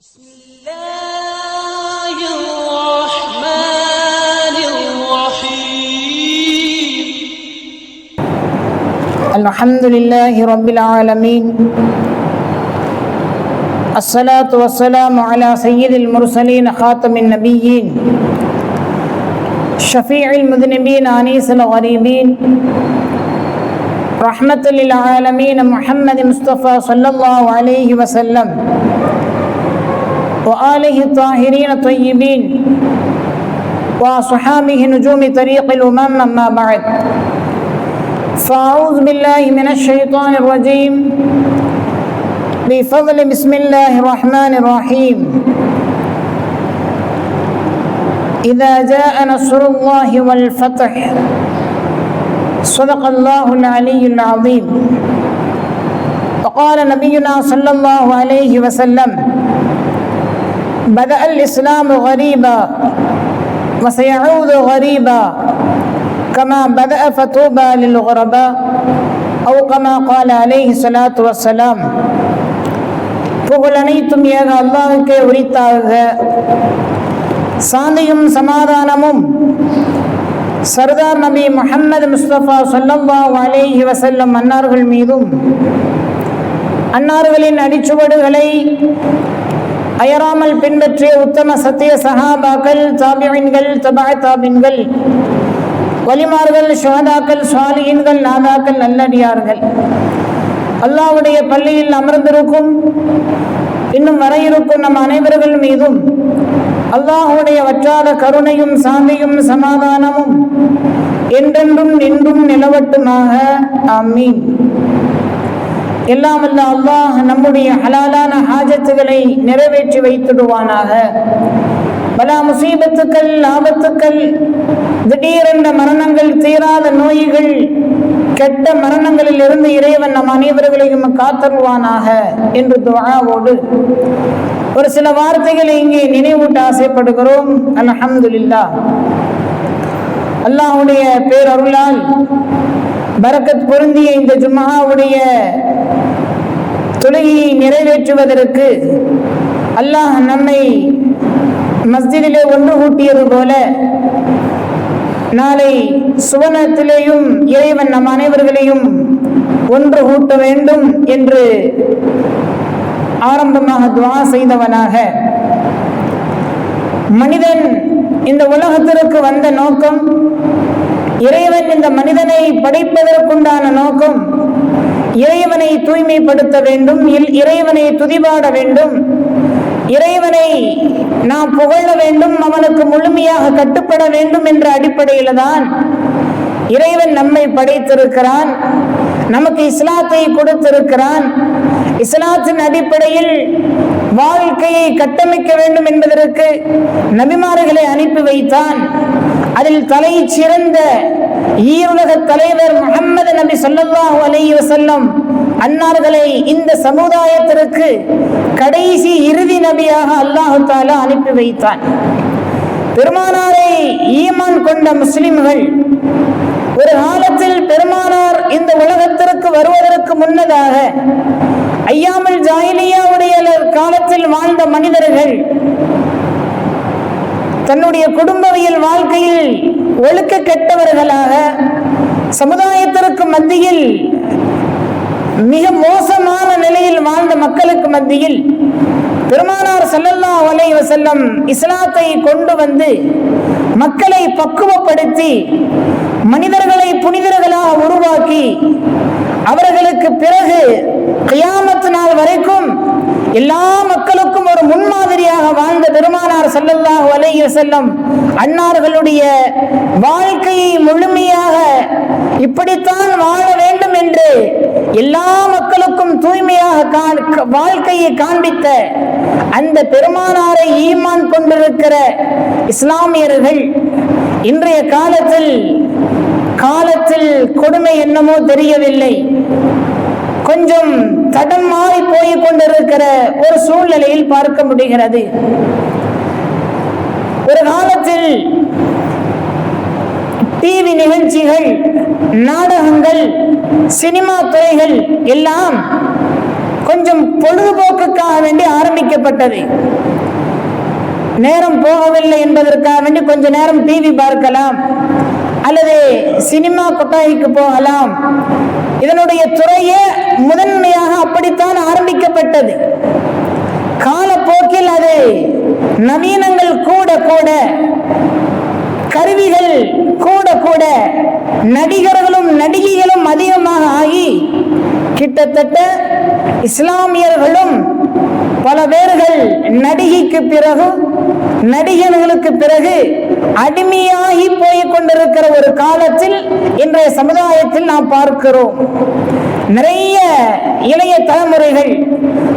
بسم الله الرحمن الرحيم الحمد لله رب العالمين الصلاة والسلام على سيد المرسلين خاتم النبيين شفيع المذنبين أنيس الغريبين رحمة للعالمين محمد مصطفى صلى الله عليه وسلم وآله الطاهرين الطيبين وصحابه نجوم طريق الأمم أما بعد فأعوذ بالله من الشيطان الرجيم بفضل بسم الله الرحمن الرحيم إذا جاء نصر الله والفتح صدق الله العلي العظيم وقال نبينا صلى الله عليه وسلم بدأ الإسلام غريبا وسيعود غريبا كما بدأ فطوبى للغرباء أو كما قال عليه الصلاة والسلام புகழ் அனைத்தும் ஏக அல்லாஹ்வுக்கே உரித்தாக. சாந்தியும் சமாதானமும் சர்தார் நபி முஹம்மது முஸ்தபா ஸல்லல்லாஹு அலைஹி வஸல்லம் அன்னார்கள் மீதும் அன்னார்களின் அடிச்சுவடுகளை அயராமல் பின்பற்றிய உத்தம சத்திய சஹாபாக்கள், தாபிஈன்கள், தபா தாபின்கள், வலிமார்கள், ஷுஹதாக்கள், சாலிஹீன்கள், நாதாக்கள், நல்லடியார்கள், அல்லாஹ்வுடைய பள்ளியில் அமர்ந்திருக்கும் இன்னும் வர இருக்கும் நம் அனைவர்கள் மீதும் அல்லாஹ்வுடைய வற்றாத கருணையும் சாந்தியும் சமாதானமும் என்றென்றும் நின்றும் நிலவட்டுமாக. ஆமீன். எல்லாம் வல்ல அல்லாஹ் நம்முடைய ஹலாலான ஹாஜத்துகளை நிறைவேற்றி வைத்திடுவானாக. பலா முசீபத்துக்கள், ஆபத்துக்கள், திடீரென்ற மரணங்கள், தீராத நோய்கள், கெட்ட மரணங்களில் இருந்து இறைவன் நம் அனைவர்களையும் காத்தருவானாக என்று துஆவோடு ஒரு சில வார்த்தைகளை இங்கே நினைவூட்ட ஆசைப்படுகிறோம். அல்ஹம்துலில்லாஹ். அல்லாஹ்வுடைய பேரருளால் பரக்கத் பொருந்திய இந்த ஜும்ஆவுடைய தொழுகையை நிறைவேற்றுவதற்கு அல்லாஹ் நம்மை மஸ்ஜிதிலே ஒன்று கூட்டியது போல நாளை சுவனத்திலேயும் இறைவன் நம் அனைவர்களையும் ஒன்று கூட்ட வேண்டும் என்று ஆரம்பமாக துஆ செய்தவனாக, மனிதன் இந்த உலகத்திற்கு வந்த நோக்கம், இறைவன் இந்த மனிதனை படைப்பதற்குண்டான நோக்கம் இறைவனை தூய்மைப்படுத்த வேண்டும், இறைவனை துதிபாட வேண்டும், இறைவனை நாம் புகழ வேண்டும், அவனுக்கு முழுமையாக கட்டுப்பட வேண்டும் என்ற அடிப்படையில் தான் இறைவன் நம்மை படைத்திருக்கிறான், நமக்கு இஸ்லாத்தை கொடுத்திருக்கிறான். இஸ்லாத்தின் அடிப்படையில் வாழ்க்கையை கட்டமைக்க வேண்டும் என்பதற்கு நபிமார்களை அனுப்பி வைத்தான். அதில் தலை சிறந்த ஈருலக தலைவர் முஹம்மது நபி ஸல்லல்லாஹு அலைஹி வஸல்லம் அன்னார்களை இந்த சமுதாயத்திற்கு கடைசி இறுதி நபியாக அல்லாஹ் தஆலா அனுப்பி வைத்தான். பெருமானாரை ஈமான் கொண்ட முஸ்லிம்கள் ஒரு காலத்தில் பெருமானார் இந்த உலகத்திற்கு வருவதற்கு முன்னதாக ஐயாமுல் ஜாஹிலியாவுடைய காலத்தில் வாழ்ந்த மனிதர்கள் தன்னுடைய குடும்பவியல் வாழ்க்கையில் ஒழுக்க கெட்டவர்களாக, சமுதாயத்திற்கு மத்தியில் மிக மோசமான நிலையில் வாழ்ந்த மக்களுக்கு மத்தியில் பெருமானார் ஸல்லல்லாஹு அலைஹி வஸல்லம் இஸ்லாத்தை கொண்டு வந்து மக்களை பக்குவப்படுத்தி மனிதர்களை புனிதர்களாக உருவாக்கி அவர்களுக்கு பிறகு கியாமத் நாள் வரைக்கும் எல்லா மக்களுக்கும் ஒரு முன்மாதிரியாக வாழ்ந்த பெருமானார் ஸல்லல்லாஹு அலைஹி வஸல்லம் அன்னார்களுடைய வாழ்க்கையை முழுமையாக இப்படித்தான் வாழ வேண்டும் என்று எல்லா மக்களுக்கும் தூய்மையாக வாழ்க்கையை காண்பித்த அந்த பெருமானாரை ஈமான் கொண்டிருக்கிற இஸ்லாமியர்கள் இன்றைய காலத்தில் கொடுமை என்னமோ தெரியவில்லை, கொஞ்சம் தடம் மாறி போய் கொண்டிருக்கிற ஒரு சூழ்நிலையில் பார்க்க முடிகிறது. ஒரு காலத்தில் டிவி நிகழ்ச்சிகள், நாடகங்கள், சினிமா துறைகள் எல்லாம் கொஞ்சம் பொழுதுபோக்குக்காக வேண்டி ஆரம்பிக்கப்பட்டது. நேரம் போகவில்லை என்பதற்காக வேண்டி கொஞ்ச நேரம் டிவி பார்க்கலாம் அல்லது சினிமா கொட்டாய்க்கு போகலாம். இதனுடைய துறையே முதன்மையாக அப்படித்தான் ஆரம்பிக்கப்பட்டது. காலப்போக்கில் அது நவீனங்கள் கூட கூட, கருவிகள் கூட கூட, நடிகர்களும் நடிகைகளும் அதிகமாக ஆகி கிட்டத்தட்ட இஸ்லாமியர்களும் பல பேர்கள் நடிகைக்கு பிறகு நடிகர்களுக்கு பிறகு அடிமையாகி போய் கொண்டிருக்கிற ஒரு காலத்தில் இன்றைய சமுதாயத்தில் நாம் பார்க்கிறோம். நிறைய இளைய தலைமுறைகள்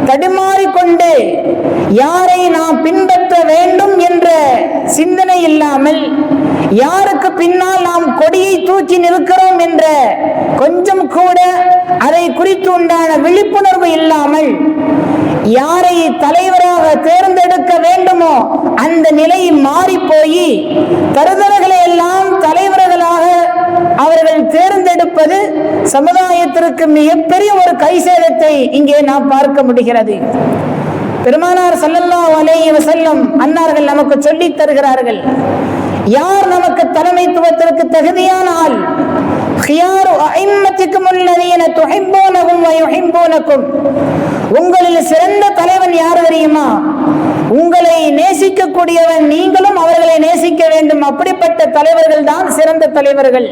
தடுமாறிக்கொண்டு யாரை நாம் பின்பற்ற வேண்டும் என்ற சிந்தனை இல்லாமல், யாருக்கு பின்னால் நாம் கொடியை தூக்கி நிற்கிறோம் என்ற கொஞ்சம் கூட அதை குறித்து உண்டான விழிப்புணர்வு இல்லாமல், யாரை தலைவராக தேர்ந்தெடுக்க வேண்டுமோ அந்த நிலை மாறி போய் தருதல்களை எல்லாம் தலைவர்களாக அவர்கள் தேர்ந்தெடுப்பது சமுதாயத்திற்கு மிகப்பெரிய ஒரு கைசேதத்தை இங்கே நாம் பார்க்க முடிகிறது. பெருமானார் ஸல்லல்லாஹு அலைஹி வஸல்லம் அன்னார்கள் நமக்கு சொல்லித் தருகிறார்கள், யார் நமக்கு தலைமைத்துவத்திற்கு தகுதியான ஆள், خيار أئمتكم الذين تحبونهم ويحبونكم. உங்களில் சிறந்த தலைவன் யார் தெரியுமா? உங்களை நேசிக்கக்கூடியவன், நீங்களும் அவர்களை நேசிக்க வேண்டும். அப்படிப்பட்ட தலைவர்கள் தான் சிறந்த தலைவர்கள்.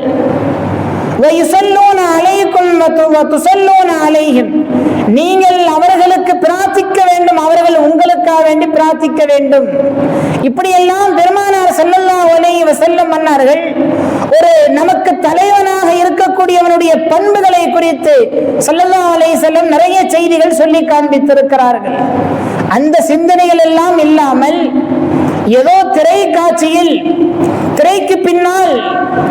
وَيُصَلُّونَ عَلَيْكُمْ وَتُصَلُّونَ عَلَيْهِمْ. நீங்கள் அவர்களுக்கு பிரார்த்திக்க வேண்டும், அவர்கள் உங்களுக்காக வேண்டி பிரார்த்திக்க வேண்டும். இப்படியெல்லாம் பெருமானார் ஸல்லல்லாஹு அலைஹி வஸல்லம் அன்னார்கள் ஒரு நமக்கு தலைவனாக இருக்கக்கூடியவனுடைய பண்புகளை குறித்து ஸல்லல்லாஹு அலைஹி வஸல்லம் நிறைய செய்திகள் சொல்லி காண்பித்திருக்கிறார்கள். அந்த சிந்தனைகள் எல்லாம் இல்லாமல் ஏதோ திரை காட்சியில் திரைக்கு பின்னால்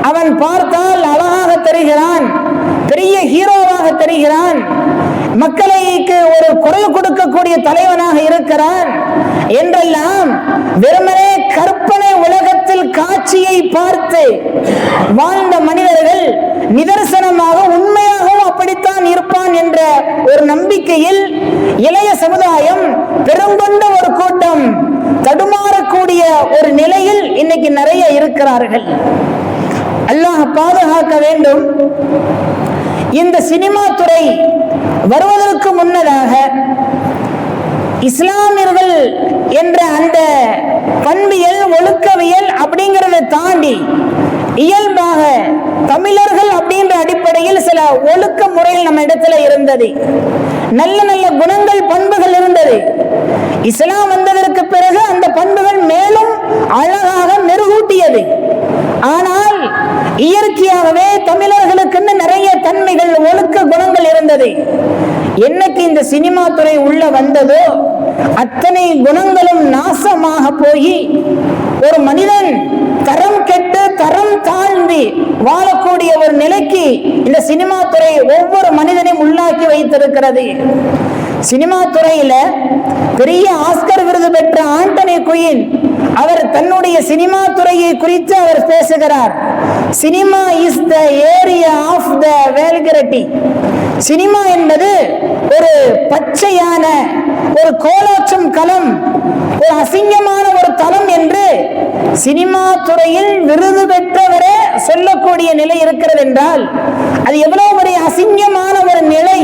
அவன் பார்த்தால் அழகாக தெரிகிறான், பெரிய ஹீரோவாக தெரிகிறான், மக்களுக்கு ஒரு குரல் கொடுக்கக்கூடிய தலைவனாக இருக்கிறான் என்றெல்லாம் வெறுமனே கற்பனை உலகத்தில் காட்சியை பார்த்து வாழ்ந்த மனிதர்கள் நிதர்சனமாக உண்மையாகவும் அப்படித்தான் இருப்பான் என்ற ஒரு நம்பிக்கையில் இளைய சமுதாயம் பெருங்கொண்ட ஒரு கூட்டம் தடுமாறக்கூடிய ஒரு நிலையில் இன்னைக்கு நிறைய இருக்கிறார்கள். அல்லாஹ் பாதுகாக்க வேண்டும். இந்த சினிமா துறை வருவதற்கு முன்னதாக இஸ்லாமியர்கள் என்ற அந்த பண்பியல் ஒழுக்கவியல் அப்படிங்கிறத தாண்டி இயல்பாக தமிழர்கள் அப்படின்ற அடிப்படையில் சில ஒழுக்க முறைகள் நம்ம இடத்துல இருந்தது. நல்ல நல்ல குணங்கள் பண்புகள் இருந்தது. இஸ்லாம் வந்ததற்கு பிறகு அந்த பண்புகள் மேலும் அழகாக மெருகூட்டியது. ஆனால் இயற்கையாகவே தமிழர்களுக்கு நிறைய தன்மைகள் ஒழுக்க குணங்கள் இருந்தது. என்னைக்கு இந்த சினிமா துறை உள்ள வந்ததோ அத்தனை குணங்களும் நாசமாக போய் ஒரு மனிதன் தரம் கெட்டு தரம் தாழ்ந்து வாழக்கூடிய ஒரு நிலைக்கு இந்த சினிமா துறை ஒவ்வொரு மனிதனையும் உள்ளாக்கி வைத்திருக்கிறது. சினிமா துறையில பெரிய ஆஸ்கர் விருது பெற்ற ஆண்டனி குயின் அவர் தன்னுடைய சினிமா துறையை குறித்து அவர் பேசுகிறார். Cinema is the area of the vulgarity. Cinema என்பது ஒரு பச்சையான ஒரு கோலாச்சும் களம், ஒரு அசிங்கமான ஒரு தளம் என்று சினிமா துறையில் விருது பெற்றவரே சொல்லக்கூடிய நிலை இருக்கிறது என்றால் அது எவ்வளவு ஒரு அசிங்கமான ஒரு நிலை.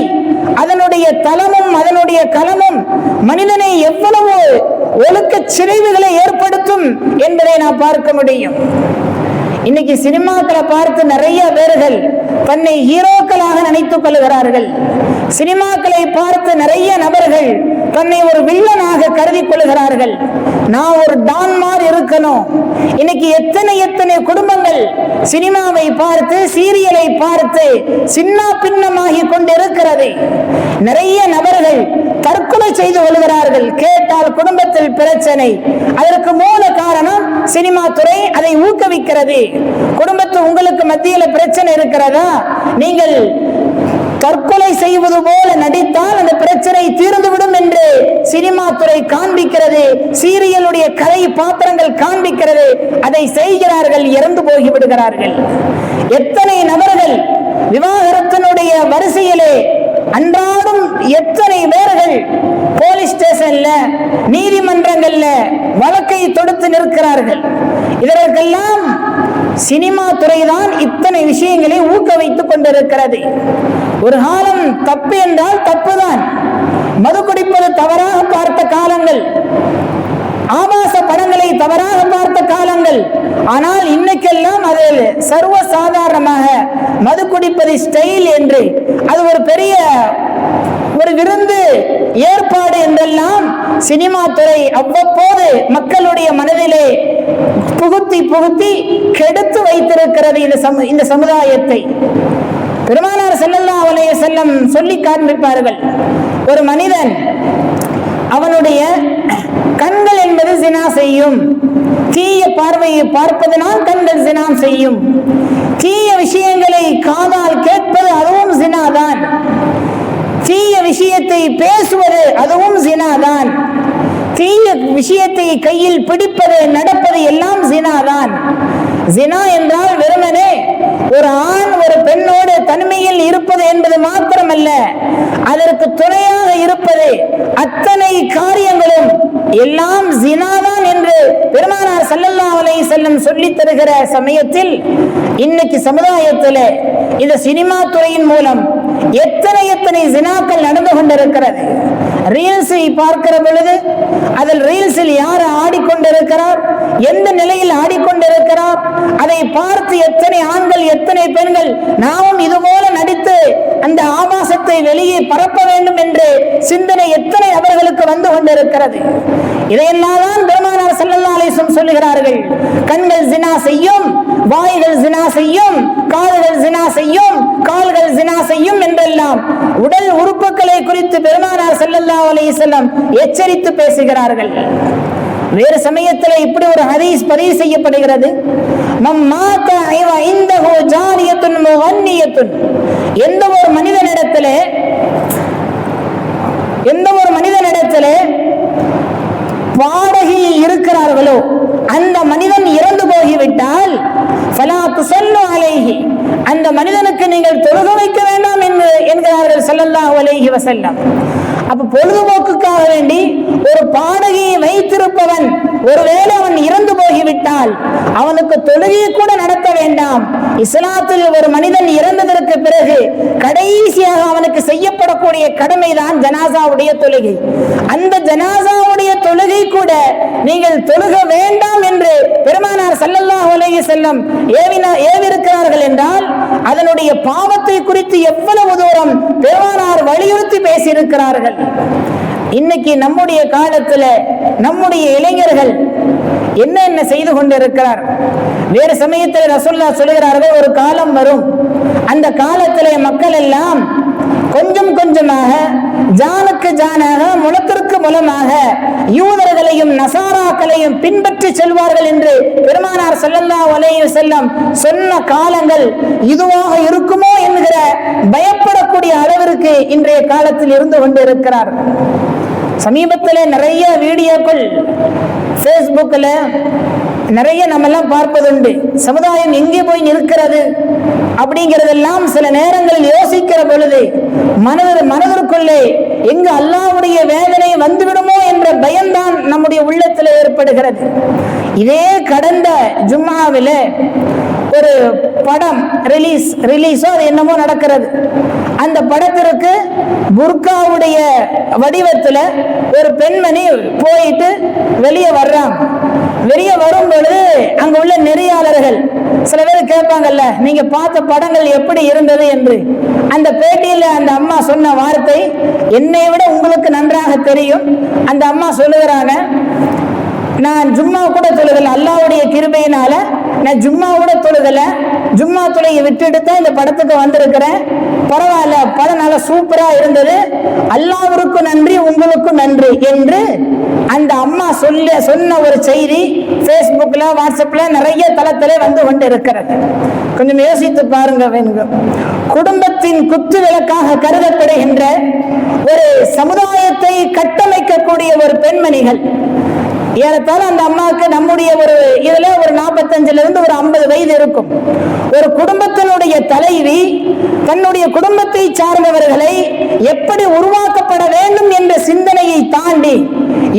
அதனுடைய தளமும் அதனுடைய களமும் மனிதனை எவ்வளவு ஒழுக்க சிதைவுகளை ஏற்படுத்தும் என்பதை நாம் பார்க்க முடியும். இன்னைக்கு சினிமாக்களை பார்த்து நிறைய பேர்கள் தன்னை ஹீரோக்களாக நினைத்துக் கொள்கிறார்கள். சினிமாக்களை பார்த்து நிறைய நபர்கள் தன்னை ஒரு வில்லனாக கருதி கொள்கிறார்கள். நான் ஒரு டான்மார் இருக்கணும். இன்னைக்கு எத்தனை எத்தனை குடும்பங்கள் சினிமாவை பார்த்து சீரியலை பார்த்து சின்ன பின்னமாகி கொண்டிருக்கிறது. நிறைய நபர்கள் தற்கொலை செய்து கொள்கிறார்கள். கேட்டால் குடும்பத்தில் பிரச்சனை. அதற்கு மூல காரணம் சினிமா துறை அதை ஊக்குவிக்கிறது. குடும்பத்தில் உங்களுக்கு மத்தியில் பிரச்சனை இருக்கிறதா, நீங்கள் தற்கொலை செய்வது போல நடித்தால் அந்த பிரச்சனை தீர்ந்துவிடும் என்று சினிமா துறை காண்பிக்கிறது. சீரியலுடைய கதை பாத்திரங்கள் காண்பிக்கிறது. அதை செய்கிறார்கள், இறந்து போய் விடுகிறார்கள். எத்தனை நபர்கள் விவாகரத்தினுடைய வரிசையிலே அன்றாடம் எத்தனை பேர்கள் போலீஸ் ஸ்டேஷன்ல, நீதிமன்றங்கள்ல வழக்கை தொடுத்து நிற்கிறார்கள். இதற்கெல்லாம் சினிமா துறைதான் இத்தனை விஷயங்களை ஊக்குவித்துக் கொண்டிருக்கிறது. ஒரு காலம் தப்பு என்றால் தப்புதான். மது குடிப்பது தவறாக பார்த்த காலங்கள், ஆபாச படங்களை தவறாக பார்த்த காலங்கள். ஆனால் இன்னைக்கெல்லாம் அது சர்வ சாதாரணமாக மது குடிப்பது ஸ்டைல் என்று, அது ஒரு பெரிய ஒரு விருந்து ஏற்பாடு என்றெல்லாம் சினிமா துறை அவ்வப்போது மக்களுடைய மனதிலே புகுத்தி புகுத்தி கெடுத்து வைத்திருக்கிறது இந்த சமுதாயத்தை. பெருமானார் ஸல்லல்லாஹு அலைஹி வஸல்லம் சொல்லி காண்பிப்பார்கள், ஒரு மனிதன் அவனுடைய கண்கள் என்பது ஜினா செய்யும், தீய பார்வையை பார்ப்பதனால் கண்கள் ஜினா செய்யும், தீய விஷயங்களை காதால் கேட்பது அதுவும் ஜினாதான், தீய விஷயத்தை பேசுவது அதுவும் ஜினாதான், தீய விஷயத்தை கையில் பிடிப்பது நடப்பது எல்லாம் ஜினாதான். ஜினா என்றால் வெறுமனே ஒரு ஆண் ஒரு பெண்ணோடு தனிமையில் இருப்பது என்பது மாத்திரமல்ல, அதற்கு துணையாக இருப்பது அத்தனை காரியங்களும் எல்லாம் ஜினாதான் என்று பெருமானார் ஸல்லல்லாஹு அலைஹி வஸல்லம் சொல்லி தருகிற சமயத்தில் இன்னைக்கு சமுதாயத்தில் இந்த சினிமா துறையின் மூலம் எத்தனை ஜினாக்கள் நடந்து கொண்டிருக்கிறது. ரீல்ஸை பார்க்கிற பொழுது அதில் ரீல்ஸில் யார் ஆடிக்கொண்டிருக்கிறார், எந்த நிலையில் ஆடிக்கொண்டிருக்கிறார், அதை பார்த்து எத்தனை ஆண்கள் எத்தனை பெண்கள் நாமும் இதுபோல நடித்து அந்த ஆபாசத்தை வெளியே பரப்ப வேண்டும் என்று சிந்தனை எத்தனை அவர்களுக்கு வந்து கொண்டிருக்கிறது. இதையெல்லாம் தான் பெருமானார் ஸல்லல்லாஹு அலைஹி வஸல்லம் சொல்லுகிறார்கள், கண்கள் ஜினா செய்யும், வாய்கள் ஜினா செய்யும், கால்கள் ஜினா செய்யும், கால்கள் ஜினா செய்யும் என்றெல்லாம் உடல் உறுப்புகளை குறித்து பெருமானார் ஸல்லல்லாஹு அலைஹி வஸல்லம் எச்சரித்து பேசுகிறார்கள். வேறு சமயத்தில் இப்படி ஒரு ஹதீஸ் பதிவு செய்யப்படுகிறது, எந்த ஒரு மனிதனிடத்திலே பாடகியில் இருக்கிறார்களோ அந்த மனிதன் இறந்து போகிவிட்டால் ஃபலா துஸல்லு அலைஹி, அந்த மனிதனுக்கு நீங்கள் தொழுக வைக்க வேண்டாம் என்கிறார்கள் ஸல்லல்லாஹு அலைஹி வஸல்லம். அப்ப பொழுதுபோக்குக்காக வேண்டி ஒரு பாடகியை வைத்திருப்பவன் ஒருவேளை அவன் இறந்து போகிவிட்டால் அவனுக்கு தொழுகை கூட நடத்த வேண்டாம். இஸ்லாத்தில் ஒரு மனிதன் இறந்ததற்கு பிறகு கடைசியாக அவனுக்கு செய்யப்படக்கூடிய கடமைதான் ஜனாசாவுடைய தொழுகை. அந்த ஜனாசாவுடைய தொழுகை கூட நீங்கள் தொழுக வேண்டாம் என்று பெருமானார் ஸல்லல்லாஹு அலைஹி வஸல்லம் ஏவிருக்கிறார்கள் என்றால் அதனுடைய பாவத்தை குறித்து எவ்வளவு தூரம் பெருமானார் வலியுறுத்தி பேசியிருக்கிறார்கள். இன்னைக்கு நம்முடைய காலத்துல நம்முடைய இளைஞர்கள் என்ன செய்து கொண்டிருக்கிறார். வேறு சமயத்தில் ரசூலுல்லாஹ் சொல்கிறார்கள், ஒரு காலம் வரும், அந்த காலத்திலே மக்கள் எல்லாம் கொஞ்சம் கொஞ்சமாக ஜானுக்கு ஜானாக முளத்திற்கு மூலமாக யூதர்களையும் நசாராக்களையும் பின்பற்றி செல்வார்கள் என்று பெருமானார் ஸல்லல்லாஹு அலைஹி வஸல்லம் சொன்ன காலங்கள் இதுவாக இருக்குமோ என்கிற பயப்படக்கூடிய அளவிற்கு இன்றைய காலத்தில் இருந்து கொண்டிருக்கிறார். சமீபத்தில் நிறைய வீடியோக்கள் ஃபேஸ்புக்கில் நிறைய நம்மெல்லாம் பார்ப்பதுண்டு. சமுதாயம் எங்கே போய் நிற்கிறது அப்படிங்கிறதெல்லாம் சில நேரங்களில் யோசிக்கிற பொழுது மனதிற்குள்ளே எங்கு அல்லாஹ்வுடைய வேதனை வந்துவிடுமோ என்ற பயம்தான் நம்முடைய உள்ளத்தில் ஏற்படுகிறது. இதே கடந்த ஜும்மாவில் ஒரு படம் ரிலீஸோ அது என்னமோ நடக்கிறது. அந்த படத்திற்கு புர்காவுடைய வடிவத்தில் ஒரு பெண்மணி போயிட்டு வெளியே வர்றாங்க. வெளியே வரும் பொழுது அங்க உள்ள நெறியாளர்கள் சில பேர் கேட்பாங்கல்ல, நீங்க பார்த்த படங்கள் எப்படி இருந்தது என்று. அந்த பேட்டியில் அந்த அம்மா சொன்ன வார்த்தை என்னை விட உங்களுக்கு நன்றாக தெரியும். அந்த அம்மா சொல்லுகிறாங்க, நான் ஜும்மா கூட தொழுகல, அல்லாஹ்வுடைய கிருபையினால நான் ஜும்மா கூட தொழுகல, ஜும்மா தொழுகை விட்டுட்டு தான் இந்த படத்துக்கு வந்திருக்கிறேன். பரவாயில்ல, படம் நல்லா சூப்பரா இருந்தது, அல்லாஹ்வுக்கு நன்றி, உங்களுக்கும் நன்றி என்று அந்த அம்மா சொன்ன ஒரு செய்தி ஃபேஸ்புக்ல வாட்ஸ்அப்ல நிறைய தளத்திலே வந்து கொண்டு இருக்கிறது. கொஞ்சம் யோசித்து பாருங்க. குடும்பத்தின் குத்து விளக்காக கருதப்படுகின்ற ஒரு சமுதாயத்தை கட்டமைக்கக்கூடிய ஒரு பெண்மணிகள் ஏறத்தாழ அந்த அம்மாவுக்கு நம்முடைய ஒரு இதுல ஒரு 45 இருந்து ஒரு 50 வயது இருக்கும். ஒரு குடும்பத்தினுடைய தலைவி தன்னுடைய குடும்பத்தை சார்ந்தவர்களை எப்படி உருவாக்கப்பட வேண்டும் என்ற சிந்தனையை தாண்டி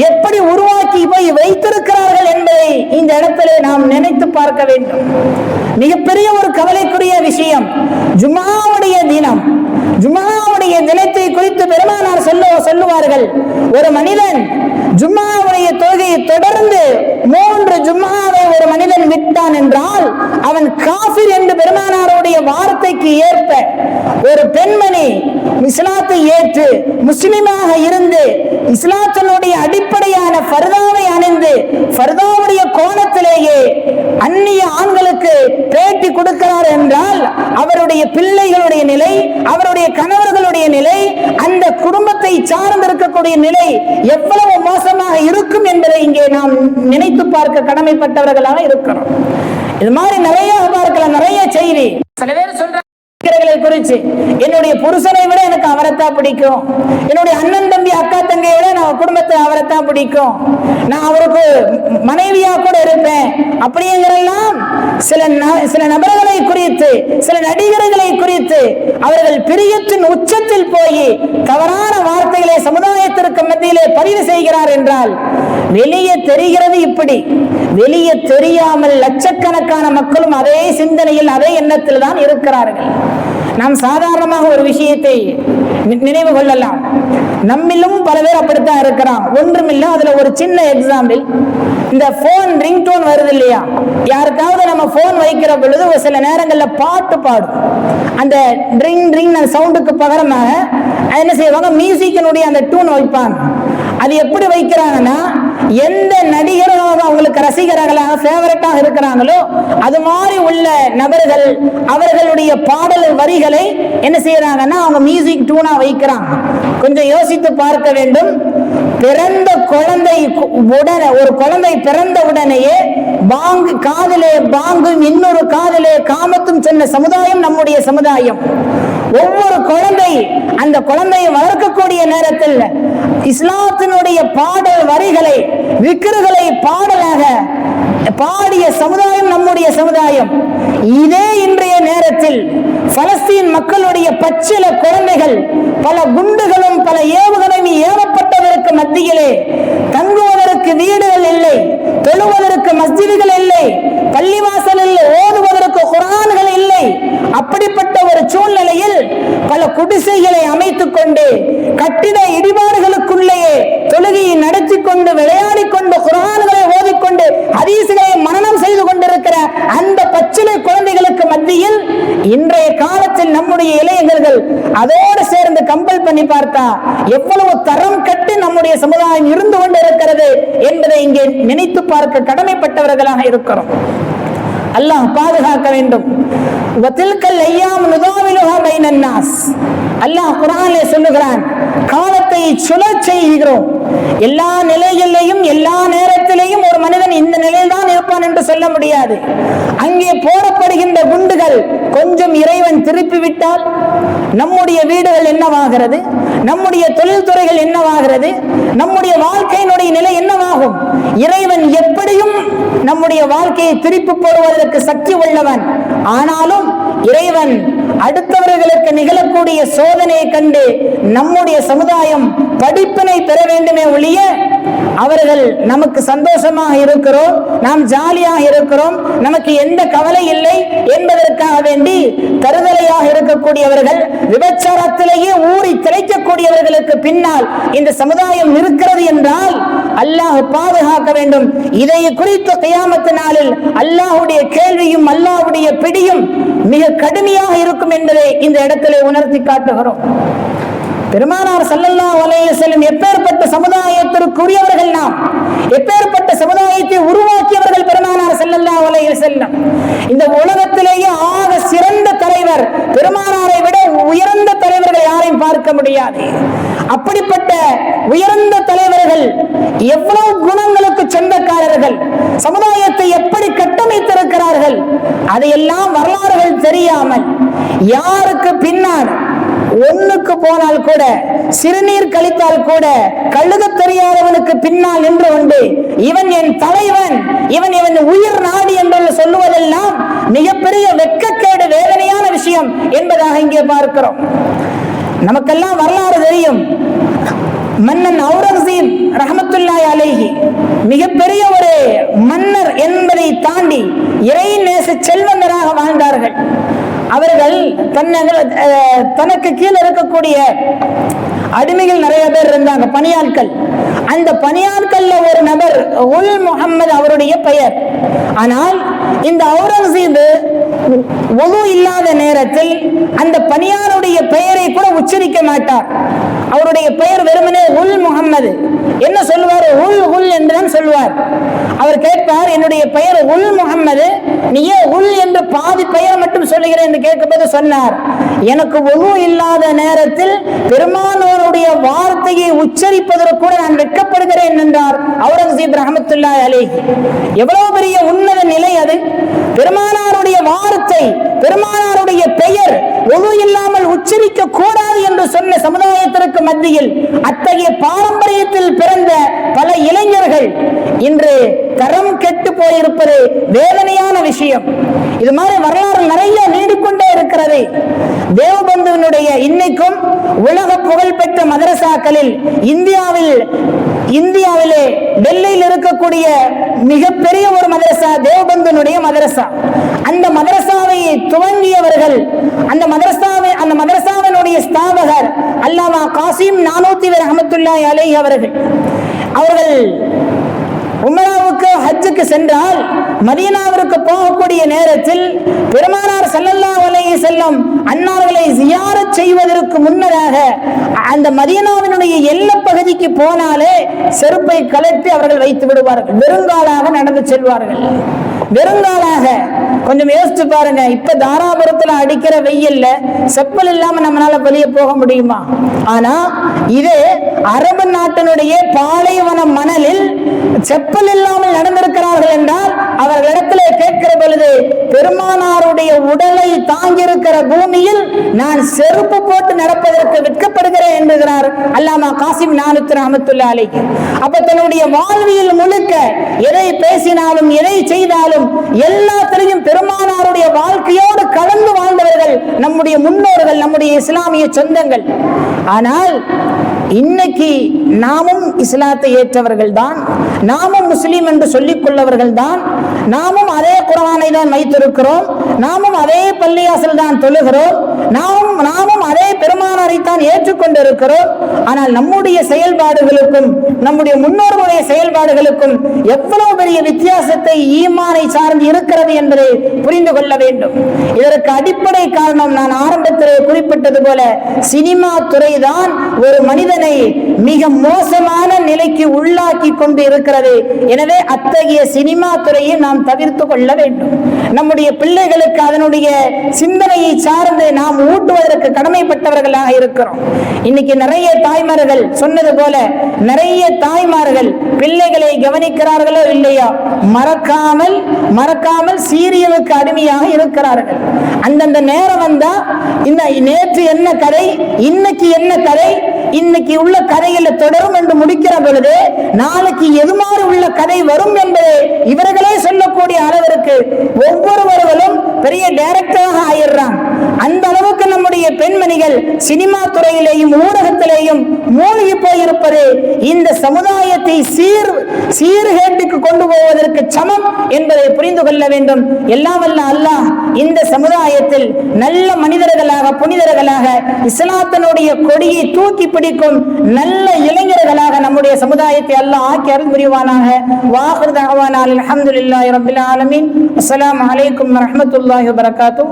எப்படி உருவாக்கி போய் வைத்திருக்கிறார்கள் என்பதை இந்த இடத்திலே நாம் நினைத்து பார்க்க வேண்டும். மிகப்பெரிய ஒரு கவலைக்குரிய விஷயம். ஜும்ஆவுடைய தினம், ஜும்ஆவுடைய தினத்தை குறித்து பெருமானார் சொல்லுவார்கள், ஒரு மனிதன் ஜும்ஆவுடைய தொழுகையை தொடர்ந்து 3 ஜும்ஆவை ஒரு மனிதன் விட்டான் என்றால் அவன் காஃபிர் என்று பெருமானாருடைய வார்த்தைக்கு ஏற்ப ஒரு பெண்மணி இஸ்லாத்தை ஏற்று முஸ்லிமாக இருந்து இஸ்லாத்தினுடைய அடிப்படையான ஃபர்தாவை அணிந்து ஃபர்தாவுடைய கோணத்திலேயே அந்நிய ஆண்களுக்கு பேட்டி கொடுக்கிறார் என்றால் அவருடைய பிள்ளைகளுடைய நிலை, அவருடைய கணவர்களுடைய நிலை, அந்த குடும்பத்தை சார்ந்திருக்கக்கூடிய நிலை எவ்வளவு மோசமாக இருக்கும் என்பதை இங்கே நாம் நினைத்து பார்க்க கடமைப்பட்டவர்களாக இருக்கிறோம். இது மாதிரி நிறைய பார்க்கலாம், நிறைய செய்தி. சில பேர் சொல்றாங்க குறிச்சு, என்னுடைய புருஷனை விட எனக்கு அவரைத்தான் பிடிக்கும், என்னுடைய அண்ணன் தம்பி அக்கா தங்கையை விட நான் குடும்பத்தை அவரைத்தான் பிடிக்கும், நான் அவருக்கு மனைவியா கூட இருப்பேன் அப்படிங்கிறெல்லாம் சில நபர்களை குறித்து, சில நடிகர்களை குறித்து அவர்கள் பிரியத்தின் உச்சத்தில் போய் தவறான வார்த்தைகளை சமுதாயத்திற்கு மத்தியிலே பதிவு செய்கிறார் என்றால் வெளியே தெரிகிறது இப்படி. வெளியே தெரியாமல் லட்சக்கணக்கான மக்களும் அதே சிந்தனையில் அதே எண்ணத்தில் தான் இருக்கிறார்கள். நாம் சாதாரணமாக ஒரு விஷயத்தை நினைவு கொள்ளலாம். நம்மிலும் பல பேர் அப்படித்தான் இருக்கிறான். ஒன்றுமில்லை, அதுல ஒரு சின்ன எக்ஸாம்பிள். இந்த போன் ரிங் டோன் வருது இல்லையா, யாருக்காவது நம்ம போன் வைக்கிற பொழுது ஒரு சில நேரங்களில் பாட்டு பாடும். அந்த ரிங் ரிங் சவுண்டுக்கு பகரமாக என்ன செய்வாங்க, மியூசிக்கினுடைய அந்த டூன் வைப்பாங்க. அது எப்படி வைக்கிறாங்கன்னா, எந்த நடிகர்களாக அவங்களுக்கு ரசிகர்களாக ஃபேவரட்டாக இருக்கிறாங்களோ அது மாதிரி உள்ள நபர்கள் அவர்களுடைய பாடல் வரிகளை என்ன செய்யறாங்கன்னா அவங்க மியூசிக் டூனா வைக்கிறாங்க. கொஞ்சம் யோசித்து பார்க்க வேண்டும். பிறந்த குழந்தை உடனே, ஒரு குழந்தை பிறந்த உடனேயே பாங்கு காதிலே பாங்கும் இன்னொரு காதிலே காமத்தும் சொன்ன சமுதாயம் நம்முடைய சமுதாயம். ஒவ்வொரு குழந்தை அந்த குழந்தையை வளர்க்கக்கூடிய நேரத்தில் இஸ்லாத்தினுடைய பாடல் வரிகளை, விக்ருகளை பாடலாக பாடிய சமுதாயம் நம்முடைய சமுதாயம். இதே இன்றைய நேரத்தில் பலஸ்தீன் மக்களுடைய பச்சில குழந்தைகள் பல குண்டுகளும் பல ஏவுகணையும் ஏவப்பட்டதற்கு மத்தியிலே தங்குவதற்கு வீடுகள் இல்லை, தொழுவதற்கு மஸ்ஜிதுகள் இல்லை, பள்ளிவாசலில் ஓதுவதற்கு குர்ஆன்கள் இல்லை. அப்படிப்பட்ட ஒரு சூழ்நிலையில் பல குடிசைகளை அமைத்துக் கொண்டு கட்டிட இடிபாடுகளுக்குள்ளேயே தொழுகையை நடத்தி கொண்டு விளையாடி கொண்டு குர்ஆன்களை ஓதிக்கொண்டு ஹதீஸ்களை மனனம் செய்து கொண்டிருக்கிற அந்த பச்சிலை குழந்தைகளுக்கு மத்தியில் இன்றைய காலத்தில் நம்முடைய இளைஞர்கள் அதோடு சேர்ந்து கம்பல் பண்ணி பார்த்தா எவ்வளவு தரம் கட்டு நம்முடைய சமுதாயம் இருந்து கொண்டு இருக்கிறது என்பதை இங்கே நினைத்து பார்க்க கடமைப்பட்டவர்களாக இருக்கிறோம். அல்லாஹ் பாதுகாக்க வேண்டும். அல்லாஹ் குர்ஆனிலே சொல்லுகிறான், காலத்தை சுழற்சி செய்கிறோம். எல்லா நிலைகளிலேயும் எல்லா நேரத்திலேயும் ஒரு மனிதன் இந்த நிலையில் தான் இருப்பான் என்று சொல்ல முடியாது. அங்கே போடப்படுகின்ற குண்டுகள் கொஞ்சம் இறைவன் திருப்பி விட்டால் நம்முடைய வீடுகள் என்னவாகிறது, நம்முடைய தொழில்துறைகள் என்னவாகிறது, நம்முடைய வாழ்க்கையினுடைய நிலை என்னவாகும்? இறைவன் எப்படியும் நம்முடைய வாழ்க்கையை திருப்பி போடுவதற்கு சக்தி உள்ளவன். ஆனாலும் இறைவன் அடுத்தவர்களுக்கு நிகழக்கூடிய சோதனையை கண்டு நம்முடைய சமுதாயம் படிப்பினை பெற வேண்டுமே ஒழிய அவர்கள் நமக்கு சந்தோஷமாக இருக்கிறோம், நாம் ஜாலியாக இருக்கிறோம், நமக்கு எந்த கவலை இல்லை என்பதற்காக வேண்டி தருதலையாக இருக்கக்கூடியவர்கள், விபச்சாரத்திலேயே ஊறி திளைக்கக்கூடியவர்களுக்கு பின்னால் இந்த சமுதாயம் இருக்கிறது என்றால் அல்லாஹ் பாதுகாக்க வேண்டும். இதை குறித்த கியாமத் நாளில் அல்லாஹ்வுடைய கேள்வியும் அல்லாஹ்வுடைய பிடியும் மிக கடுமையாக இருக்கும் என்பதை இந்த இடத்திலே உணர்த்தி காட்டுகிறோம். பெருமானார் ஸல்லல்லாஹு அலைஹி வஸல்லம் எப்பேற்பட்ட சமுதாயத்திற்குரியவர்கள், நாம் எப்பேற்பட்ட சமுதாயத்தை உருவாக்கியவர்கள் பெருமானார் ஸல்லல்லாஹு அலைஹி வஸல்லம். இந்த உலகத்திலேயே ஆக சிறந்த தலைவர், பெருமானாரை விட உயர்ந்த தலைவர்கள் யாரையும் பார்க்க முடியாது. அப்படிப்பட்ட உயர்ந்த தலைவர்கள் எவ்வளவு குணங்களுக்கு சொந்தக்காரர்கள், சமுதாயத்தை எப்படி கட்டமைத்திருக்கிறார்கள், அதையெல்லாம் வரலாறுகள் தெரியாமல் யாருக்கு பின்னால் ஒண்ணுக்கு போனால் கூட சிறுநீர் கழித்தால் கூட கழுக தெரியாதவனுக்கு பின்னால் நின்று கொண்டு இவன் என் தலைவன், இவன் உயிர் நாடி என்று சொல்லுவதெல்லாம் மிகப்பெரிய வெட்கக்கேடு, வேதனையான விஷயம் என்பதாக இங்கே பார்க்கிறோம். நமக்கெல்லாம் வரலாறு தெரியும். மன்னன் அவுரங்கசீப் ரஹ்மத்துல்லாஹி அலைஹி மிகப்பெரிய ஒரு மன்னர் என்பதை தாண்டி இறை நேச செல்வந்தராக வாழ்ந்தார்கள். அவர்கள் தனக்கு கீழே இருக்கக்கூடிய அடிமைகள் நிறைய பேர் இருந்தாங்க, பணியாட்கள். அந்த பணியாட்கள்ல ஒரு நபர் உல் முஹம்மது அவருடைய பெயர். ஆனால் இந்த அவுரங்கசீப் வுது இல்லாத நேரத்தில் அந்த பணியாருடைய பெயரை கூட உச்சரிக்க மாட்டார். அவருடைய பெயர் வெறுமனே உல் முஹம்மது. என்ன சொல்லுவார்? உல் உல் என்றுதான் சொல்லுவார். அவர் கேட்பார், என்னுடைய பெயர் உல் முஹம்மது, நீ ஏன் உல் என்று பாதி பெயர் மட்டும் சொல்லுகிறேன் என்று கேட்கும்போது சொன்னார், எனக்கு வுது இல்லாத நேரத்தில் பெருமானாருடைய வார்த்தையை உச்சரிப்பதற்கு கூட நான் வெட்கப்படுகிறேன் என்றார் அவுரங்கசீப் ரஹ்மத்துல்லாஹி அலைஹி. எவ்வளவு பெரிய உன்னத நிலை அது! பெருமானாருடைய வார்த்தை, பெருமானாருடைய பெயர் வுது இல்லாமல் உச்சரிக்க கூடாது என்று சொன்ன சமுதாயத்திற்கு மத்தியில் அத்தகைய பாரம்பரியத்தில் பிறந்த பல இளைஞர்கள் இன்று தரம் கெட்டு போயிருப்பது வேதனையான விஷயம். இது மாதிரி வரலாறு நிறைய நீடிக்கொண்டே இருக்கிறது. தேவபந்துவினுடைய இன்னைக்கும் உலக புகழ்பெற்ற மதரசாக்களில் இந்தியாவிலே டெல்லியில் இருக்கக்கூடிய மிகப்பெரிய ஒரு மதரசா தேவபந்துனுடைய மதரசா. அந்த மதரசாவை துவங்கியவர்கள், அந்த மதரசாவினுடைய ஸ்தாபகர் அல்லாமா காசிம் நானூத்தி ரஹ்மத்துல்லாஹி அலைஹி அவர்கள் உம்ராவுக்கு ஹஜ்ஜுக்கு சென்றால் மதீனாவிற்கு போகக்கூடிய நேரத்தில் பெருமானார் ஸல்லல்லாஹு அலைஹி வஸல்லம் அன்னார்களை ஜியாரத் செய்வதற்கு முன்னதாக அந்த மதீனாவினுடைய எல்லை பகுதிக்கு போனாலே செருப்பை கலட்டி அவர்கள் வைத்து விடுவார்கள். வெறுங்காலாக நடந்து செல்வார்கள். வெறுங்காலாக. கொஞ்சம் யோசிச்சு பாருங்க, இப்ப தாராபுரத்துல அடிக்கிற வெயில்ல செப்பல் இல்லாம நம்மளால வெளியே போக முடியுமா? ஆனா இது அரபு நாட்டினுடைய பாலைவன மணலில் செப்பல் இல்லாமல் நடந்திருக்கிறார்கள் என்றால் அவர்களிடத்திலே கேட்கிற பொழுது, பெருமானாருடைய உடலை தாங்கியிருக்கிற பூமியில் நான் செருப்பு போட்டு நடப்பதற்கு வெட்கப்படுகிறேன் என்கிறார் அல்லாமா காசிம் நானூத்தி ரஹ்மத்துல்லாஹி அலைஹி. அப்ப தன்னுடைய வாழ்வியல் முழுக்க எதை பேசினாலும் எதை செய்தாலும் எல்லாத்திலையும் பெருமானாருடைய வாழ்க்கையோடு கலந்து வாழ்ந்தவர்கள் நம்முடைய முன்னோர்கள், நம்முடைய இஸ்லாமிய சொந்தங்கள். ஆனால் இன்னைக்கு நாமும் இஸ்லாத்தை ஏற்றவர்கள் தான், நாமும் முஸ்லீம் என்று சொல்லிக் கொள்ளவர்கள் தான், நாமும் அதே குர்ஆனை தான் வைத்திருக்கிறோம், நாமும் அதே பள்ளியாசல் தான் தொழுகிறோம், நாமும் அதே பெருமானாரை தான் ஏற்றுக்கொண்டிருக்கிறோம். ஆனால் நம்முடைய செயல்பாடுகளுக்கும் நம்முடைய முன்னோர்களுடைய செயல்பாடுகளுக்கும் எவ்வளவு பெரிய வித்தியாசத்தை ஈமானை சார்ந்து இருக்கிறது என்பதை புரிந்து கொள்ள வேண்டும். இதற்கு அடிப்படை காரணம் நான் ஆரம்பத்திலே குறிப்பிட்டது போல சினிமா துறை தான் ஒரு மனிதனை மிக மோசமான நிலைக்கு உள்ளாக்கி கொண்டு இருக்கிறது. எனவே அத்தகைய சினிமா துறையை நாம் தவிர்த்து கொள்ள வேண்டும். நம்முடைய பிள்ளைகளுக்கு அதனுடைய சிந்தனையை சார்ந்து நாம் ஊட்டுவதற்கு கடமைப்பட்டவர்களாக இருக்கிறோம். இன்னைக்கு நிறைய தாய்மார்கள் சொன்னது போல நிறைய தாய்மார்கள் பிள்ளைகளை கவனிக்கிறார்களோ இல்லையா, மறக்காமல் சீரியலுக்கு அடிமையாக இருக்கிறார்கள். அந்தந்த நேரம் வந்தா இந்த நேற்று என்ன கதை, இன்னைக்கு என்ன கதை, இன்னைக்கு உள்ள கதையில தொடரும் என்று முடிக்கிற பொழுது நாளைக்கு எது மாதிரி உள்ள கதை வரும் என்பதை இவர்களே சொல்லக்கூடிய அளவிற்கு ஒவ்வொருவர்களும் பெரிய டைரக்டராக ஆயிடுறாங்க. அந்த அளவுக்கு நம்முடைய பெண்மணிகள் சினிமா துறையிலேயும் ஊடகத்திலேயும் மூழ்கி போயிருப்பது இந்த சமுதாயத்தை சீர்கேட்டுக்கு கொண்டு போவதற்கு சமம் என்பதை புரிந்து கொள்ள வேண்டும். எல்லாம் வல்ல அல்லாஹ் இந்த சமுதாயத்தில் நல்ல மனிதர்களாக, புனிதர்களாக, இஸ்லாத்தினுடைய கொடியை தூக்கி பிடிக்கும் நல்ல இளைஞர்களாக நம்முடைய சமுதாயத்தை அல்லாஹ் ஆக்கி அருள் புரிவானாக. வாஹிர் தஅவானா அல்ஹம்துலில்லாஹி ரப்பில் ஆலமீன். அஸ்ஸலாமு அலைக்கும் வரஹ்மத்துல்லாஹி வபரகாத்துஹு.